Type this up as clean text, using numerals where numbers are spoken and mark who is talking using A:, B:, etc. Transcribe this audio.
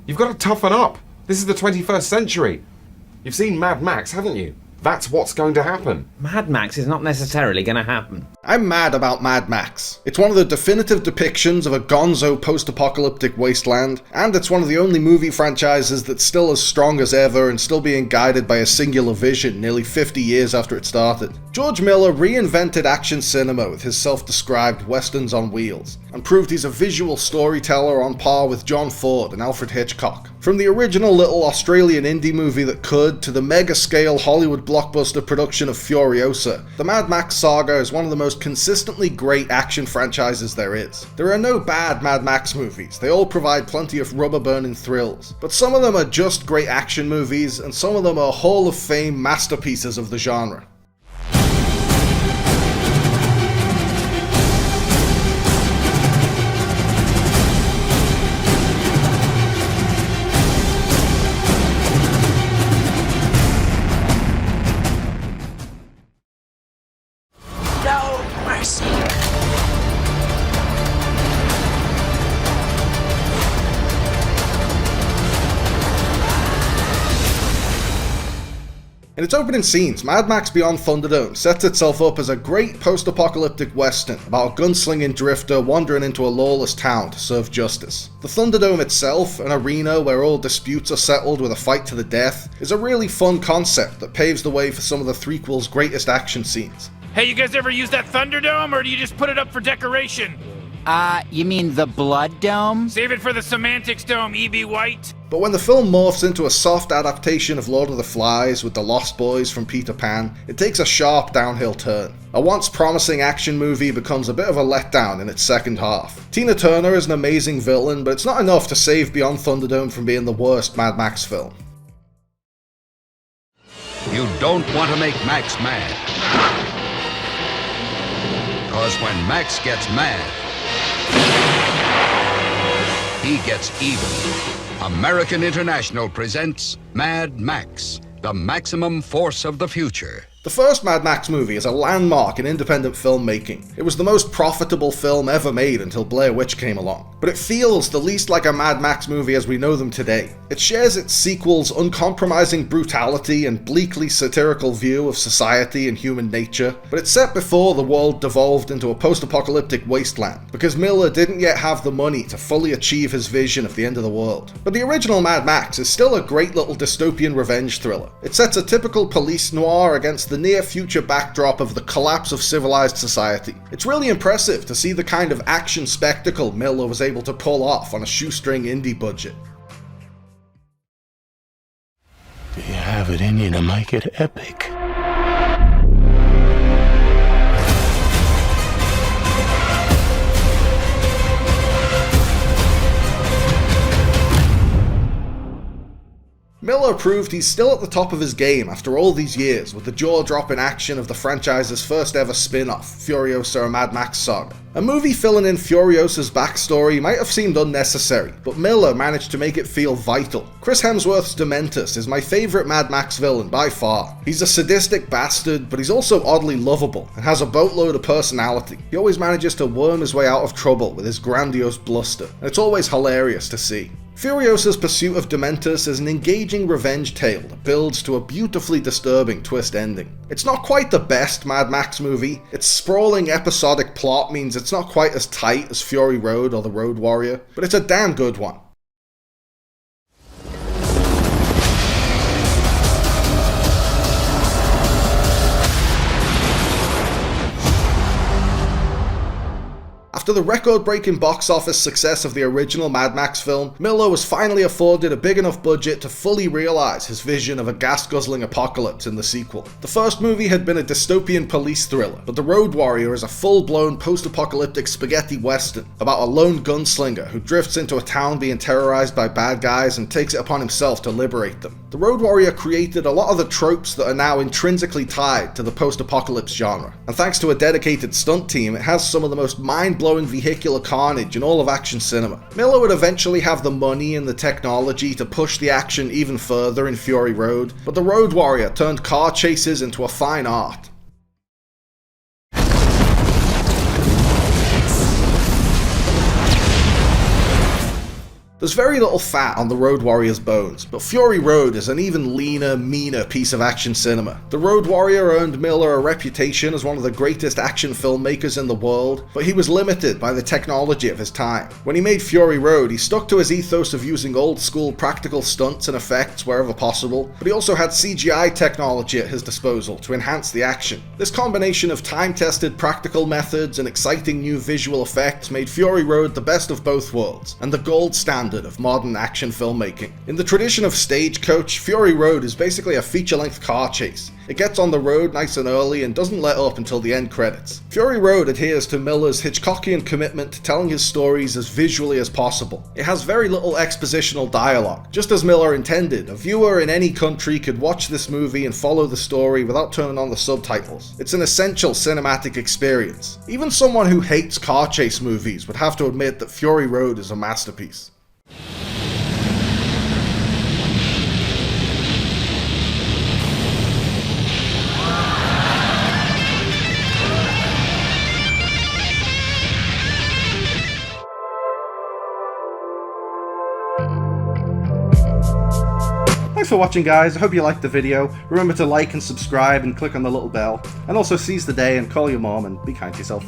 A: You've got to toughen up. This is the 21st century. You've seen Mad Max, haven't you? That's what's going to happen.
B: Mad Max is not necessarily going to happen.
C: I'm mad about Mad Max. It's one of the definitive depictions of a gonzo post-apocalyptic wasteland, and it's one of the only movie franchises that's still as strong as ever and still being guided by a singular vision nearly 50 years after it started. George Miller reinvented action cinema with his self-described westerns on wheels, and proved he's a visual storyteller on par with John Ford and Alfred Hitchcock. From the original little Australian indie movie that could, to the mega-scale Hollywood blockbuster production of Furiosa, the Mad Max Saga is one of the most consistently great action franchises there is. There are no bad Mad Max movies, they all provide plenty of rubber-burning thrills, but some of them are just great action movies, and some of them are Hall of Fame masterpieces of the genre. In its opening scenes, Mad Max Beyond Thunderdome sets itself up as a great post-apocalyptic western about a gunslinging drifter wandering into a lawless town to serve justice. The Thunderdome itself, an arena where all disputes are settled with a fight to the death, is a really fun concept that paves the way for some of the threequel's greatest action scenes.
D: Hey, you guys ever use that Thunderdome, or do you just put it up for decoration?
E: You mean the Blood Dome?
D: Save it for the Semantics Dome, E.B. White.
C: But when the film morphs into a soft adaptation of Lord of the Flies with the Lost Boys from Peter Pan, it takes a sharp downhill turn. A once promising action movie becomes a bit of a letdown in its second half. Tina Turner is an amazing villain, but it's not enough to save Beyond Thunderdome from being the worst Mad Max film.
F: You don't want to make Max mad. Because when Max gets mad, he gets even. American International presents Mad Max, the maximum force of the future.
C: The first Mad Max movie is a landmark in independent filmmaking. It was the most profitable film ever made until Blair Witch came along. But it feels the least like a Mad Max movie as we know them today. It shares its sequel's uncompromising brutality and bleakly satirical view of society and human nature, but it's set before the world devolved into a post-apocalyptic wasteland, because Miller didn't yet have the money to fully achieve his vision of the end of the world. But the original Mad Max is still a great little dystopian revenge thriller. It sets a typical police noir against the near-future backdrop of the collapse of civilized society. It's really impressive to see the kind of action spectacle Miller was able to pull off on a shoestring indie budget.
G: Do you have it in you to make it epic?
C: Miller proved he's still at the top of his game after all these years with the jaw-dropping action of the franchise's first ever spin-off, Furiosa and Mad Max Saga. A movie filling in Furiosa's backstory might have seemed unnecessary, but Miller managed to make it feel vital. Chris Hemsworth's Dementus is my favourite Mad Max villain by far. He's a sadistic bastard, but he's also oddly lovable and has a boatload of personality. He always manages to worm his way out of trouble with his grandiose bluster, and it's always hilarious to see. Furiosa's pursuit of Dementus is an engaging revenge tale that builds to a beautifully disturbing twist ending. It's not quite the best Mad Max movie. Its sprawling episodic plot means it's not quite as tight as Fury Road or The Road Warrior, but it's a damn good one. After the record-breaking box office success of the original Mad Max film, Miller was finally afforded a big enough budget to fully realise his vision of a gas-guzzling apocalypse in the sequel. The first movie had been a dystopian police thriller, but The Road Warrior is a full-blown post-apocalyptic spaghetti western about a lone gunslinger who drifts into a town being terrorised by bad guys and takes it upon himself to liberate them. The Road Warrior created a lot of the tropes that are now intrinsically tied to the post-apocalypse genre, and thanks to a dedicated stunt team, it has some of the most mind-blowing vehicular carnage in all of action cinema. Miller would eventually have the money and the technology to push the action even further in Fury Road, but The Road Warrior turned car chases into a fine art. The There's very little fat on the Road Warrior's bones, but Fury Road is an even leaner, meaner piece of action cinema. The Road Warrior earned Miller a reputation as one of the greatest action filmmakers in the world, but he was limited by the technology of his time. When he made Fury Road, he stuck to his ethos of using old school practical stunts and effects wherever possible, but he also had CGI technology at his disposal to enhance the action. This combination of time-tested practical methods and exciting new visual effects made Fury Road the best of both worlds, and the gold standard of modern action filmmaking. In the tradition of Stagecoach, Fury Road is basically a feature-length car chase. It gets on the road nice and early and doesn't let up until the end credits. Fury Road adheres to Miller's Hitchcockian commitment to telling his stories as visually as possible. It has very little expositional dialogue. Just as Miller intended, a viewer in any country could watch this movie and follow the story without turning on the subtitles. It's an essential cinematic experience. Even someone who hates car chase movies would have to admit that Fury Road is a masterpiece. Thanks for watching, guys. I hope you liked the video. Remember to like and subscribe and click on the little bell. And also seize the day and call your mom and be kind to yourself.